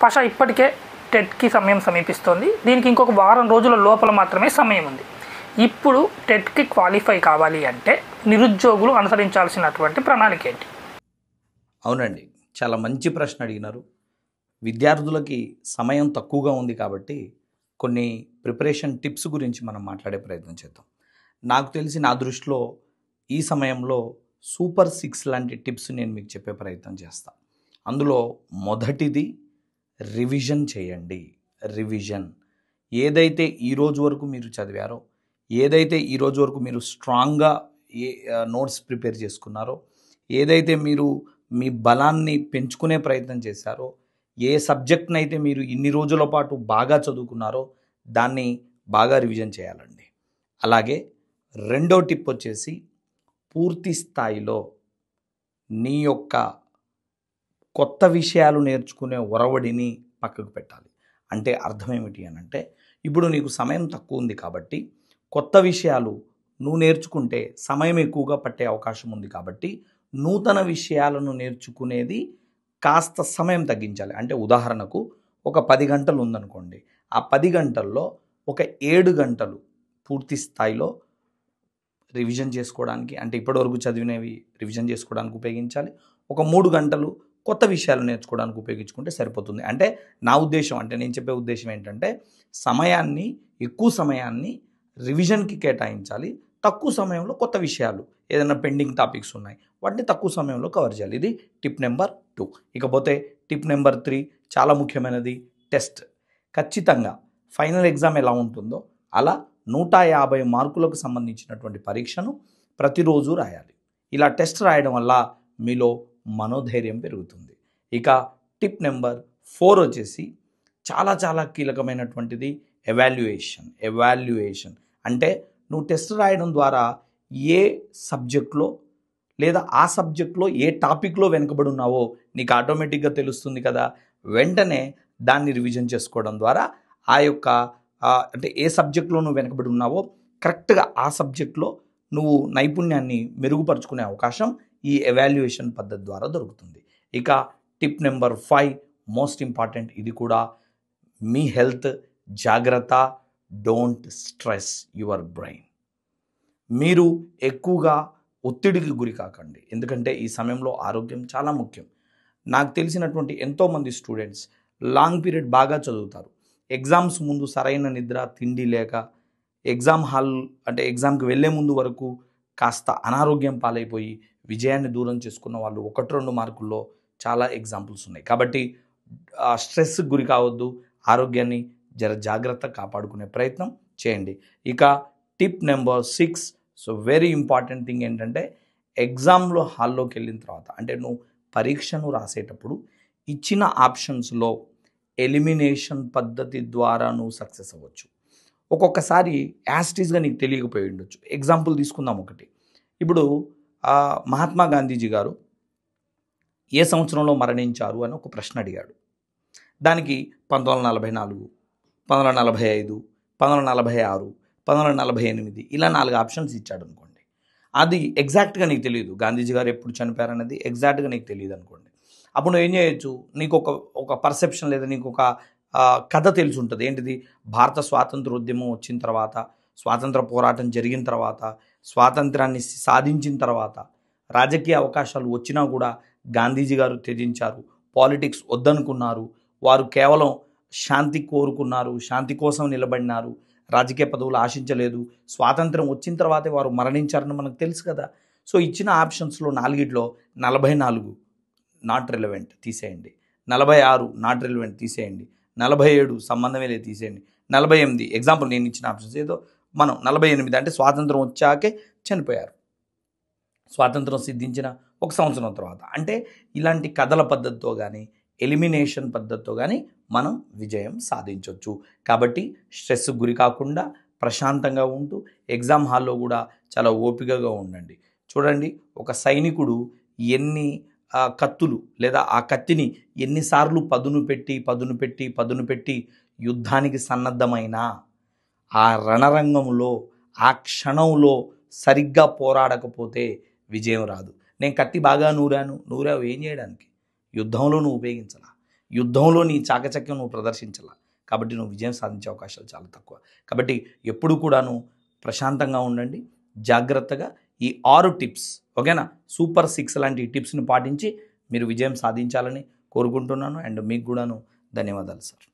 పష ఇప్పటికే టెట్కి సమయం సమీపిస్తోంది. దీనికి ఇంకొక వారం రోజుల లోపల మాత్రమే సమయం ఉంది. ఇప్పుడు టెట్కి క్వాలిఫై కావాలి అంటే నిరుద్యోగులు అనుసరించాల్సినటువంటి ప్రణాళిక ఏంటి? అవునండి, చాలా మంచి ప్రశ్న అడిగినారు. విద్యార్థులకి సమయం తక్కువగా ఉంది కాబట్టి కొన్ని ప్రిపరేషన్ టిప్స్ గురించి మనం మాట్లాడే ప్రయత్నం చేద్దాం. నాకు తెలిసి నా దృష్టిలో ఈ సమయంలో సూపర్ 6 లాంటి టిప్స్ నేను మీకు చెప్పే ప్రయత్నం చేస్తాను. అందులో మొదటిది రివిజన్ చేయండి. రివిజన్ ఏదైతే ఈరోజు వరకు మీరు చదివారో, ఏదైతే ఈరోజు వరకు మీరు స్ట్రాంగ్గా నోట్స్ ప్రిపేర్ చేసుకున్నారో, ఏదైతే మీరు మీ బలాన్ని పెంచుకునే ప్రయత్నం చేశారో, ఏ సబ్జెక్ట్ని అయితే మీరు ఇన్ని రోజుల పాటు బాగా చదువుకున్నారో దాన్ని బాగా రివిజన్ చేయాలండి. అలాగే రెండో టిప్ వచ్చేసి పూర్తి స్థాయిలో నీ యొక్క కొత్త విషయాలు నేర్చుకునే ఒరవడిని పక్కకు పెట్టాలి. అంటే అర్థం ఏమిటి అని అంటే, ఇప్పుడు నీకు సమయం తక్కువ ఉంది కాబట్టి కొత్త విషయాలు నువ్వు నేర్చుకుంటే సమయం ఎక్కువగా పట్టే అవకాశం ఉంది కాబట్టి నూతన విషయాలను నేర్చుకునేది కాస్త సమయం తగ్గించాలి. అంటే ఉదాహరణకు ఒక 10 గంటలు ఉందనుకోండి, ఆ 10 గంటల్లో ఒక 7 గంటలు పూర్తి స్థాయిలో రివిజన్ చేసుకోవడానికి, అంటే ఇప్పటివరకు చదివినవి రివిజన్ చేసుకోవడానికి ఉపయోగించాలి. ఒక 3 గంటలు కొత్త విషయాలు నేర్చుకోవడానికి ఉపయోగించుకుంటే సరిపోతుంది. అంటే నా ఉద్దేశం, అంటే నేను చెప్పే ఉద్దేశం ఏంటంటే, ఎక్కువ సమయాన్ని రివిజన్కి కేటాయించాలి. తక్కువ సమయంలో కొత్త విషయాలు, ఏదైనా పెండింగ్ టాపిక్స్ ఉన్నాయి వాటిని తక్కువ సమయంలో కవర్ చేయాలి. ఇది టిప్ నెంబర్ 2. ఇకపోతే టిప్ నెంబర్ 3 చాలా ముఖ్యమైనది, టెస్ట్. ఖచ్చితంగా ఫైనల్ ఎగ్జామ్ ఎలా ఉంటుందో అలా 150 మార్కులకు సంబంధించినటువంటి పరీక్షను ప్రతిరోజు రాయాలి. ఇలా టెస్ట్ రాయడం వల్ల మీలో మనోధైర్యం పెరుగుతుంది. ఇక టిప్ నెంబర్ 4 వచ్చేసి చాలా చాలా కీలకమైనటువంటిది, ఎవాల్యుయేషన్. అంటే నువ్వు టెస్ట్ రాయడం ద్వారా ఏ సబ్జెక్ట్లో లేదా ఆ సబ్జెక్ట్లో ఏ టాపిక్లో వెనుకబడి ఉన్నావో నీకు ఆటోమేటిక్గా తెలుస్తుంది కదా. వెంటనే దాన్ని రివిజన్ చేసుకోవడం ద్వారా ఆ యొక్క అంటే ఏ సబ్జెక్ట్లో నువ్వు వెనుకబడి ఉన్నావో కరెక్ట్గా ఆ సబ్జెక్ట్లో నువ్వు నైపుణ్యాన్ని మెరుగుపరుచుకునే అవకాశం ఈ ఎవాల్యుయేషన్ పద్ధతి ద్వారా దొరుకుతుంది. ఇక టిప్ నెంబర్ 5 మోస్ట్ ఇంపార్టెంట్, ఇది కూడా మీ హెల్త్ జాగ్రత్త. Don't stress your brain. మీరు ఎక్కువగా ఒత్తిడికి గురి కాకండి, ఎందుకంటే ఈ సమయంలో ఆరోగ్యం చాలా ముఖ్యం. నాకు తెలిసినటువంటి ఎంతోమంది స్టూడెంట్స్ లాంగ్ పీరియడ్ బాగా చదువుతారు, ఎగ్జామ్స్ ముందు సరైన నిద్ర తిండి లేక ఎగ్జామ్కి వెళ్ళే ముందు వరకు కాస్త అనారోగ్యం పాలైపోయి విజయాన్ని దూరం చేసుకున్న వాళ్ళు 1-2 మార్కుల్లో చాలా ఎగ్జాంపుల్స్ ఉన్నాయి. కాబట్టి స్ట్రెస్కి గురి కావద్దు, ఆరోగ్యాన్ని జాగ్రత్త కాపాడుకునే ప్రయత్నం చేయండి. ఇక tip number 6, so very important thing ఏంటంటే, ఎగ్జామ్లో హాల్లోకి వెళ్ళిన తర్వాత, అంటే నువ్వు పరీక్షను రాసేటప్పుడు ఇచ్చిన ఆప్షన్స్లో ఎలిమినేషన్ పద్ధతి ద్వారా నువ్వు సక్సెస్ అవ్వచ్చు. ఒక్కొక్కసారి యాస్టీస్గా నీకు తెలియకపోయి ఉండొచ్చు. ఎగ్జాంపుల్ తీసుకుందాం ఒకటి. ఇప్పుడు మహాత్మా గాంధీజీ గారు ఏ సంవత్సరంలో మరణించారు అని ఒక ప్రశ్న అడిగాడు. దానికి 1944, 1945, 1946, 1948 ఇలా 4 ఆప్షన్స్ ఇచ్చాడు అనుకోండి. అది ఎగ్జాక్ట్గా నీకు తెలియదు, గాంధీజీ గారు ఎప్పుడు చనిపోయారనేది ఎగ్జాక్ట్గా నీకు తెలియదు అనుకోండి. అప్పుడు నువ్వు ఏం చేయొచ్చు, నీకు ఒక పర్సెప్షన్ లేదా నీకు ఒక కథ తెలిసి ఉంటుంది. ఏంటిది, భారత స్వాతంత్రోద్యమం వచ్చిన తర్వాత, స్వాతంత్ర పోరాటం జరిగిన తర్వాత, స్వాతంత్రాన్ని సాధించిన తర్వాత రాజకీయ అవకాశాలు వచ్చినా కూడా గాంధీజీ గారు త్యజించారు, పాలిటిక్స్ వద్దనుకున్నారు. వారు కేవలం శాంతి కోరుకున్నారు, శాంతి కోసం నిలబడినారు, రాజకీయ పదవులు ఆశించలేదు. స్వాతంత్రం వచ్చిన తర్వాతే వారు మరణించారని మనకు తెలుసు కదా. సో ఇచ్చిన ఆప్షన్స్లో 4 44 నాట్ రిలవెంట్ తీసేయండి, 46 నాట్ రిలవెంట్ తీసేయండి, 47 సంబంధమే లేదు తీసేయండి, 48 ఎగ్జాంపుల్ నేను ఇచ్చిన ఆప్షన్స్ ఏదో 48 అంటే స్వాతంత్రం వచ్చాకే చనిపోయారు, స్వాతంత్రం సిద్ధించిన 1 సంవత్సరం తర్వాత. అంటే ఇలాంటి కథల పద్ధతితో కానీ ఎలిమినేషన్ పద్ధతితో కానీ మనం విజయం సాధించవచ్చు. కాబట్టి స్ట్రెస్కి గురి కాకుండా ప్రశాంతంగా ఉంటూ ఎగ్జామ్ హాల్లో కూడా చాలా ఓపికగా ఉండండి. చూడండి, ఒక సైనికుడు ఎన్ని కత్తులు లేదా ఆ కత్తిని ఎన్నిసార్లు పదును పెట్టి యుద్ధానికి సన్నద్ధమైనా ఆ రణరంగంలో ఆ క్షణంలో సరిగ్గా పోరాడకపోతే విజయం రాదు. నేను కత్తి బాగా నూరావు ఏం చేయడానికి, యుద్ధంలో నువ్వు ఉపయోగించాలా. యుద్ధంలో నీ చాకచక్యం నువ్వు ప్రదర్శించాల, కాబట్టి నువ్వు విజయం సాధించే అవకాశాలు చాలా తక్కువ. కాబట్టి ఎప్పుడు కూడాను ప్రశాంతంగా ఉండండి, జాగ్రత్తగా ఈ 6 టిప్స్, ఓకేనా, సూపర్ 6 లాంటి టిప్స్ని పాటించి మీరు విజయం సాధించాలని కోరుకుంటున్నాను. అండ్ మీకు కూడాను ధన్యవాదాలు సార్.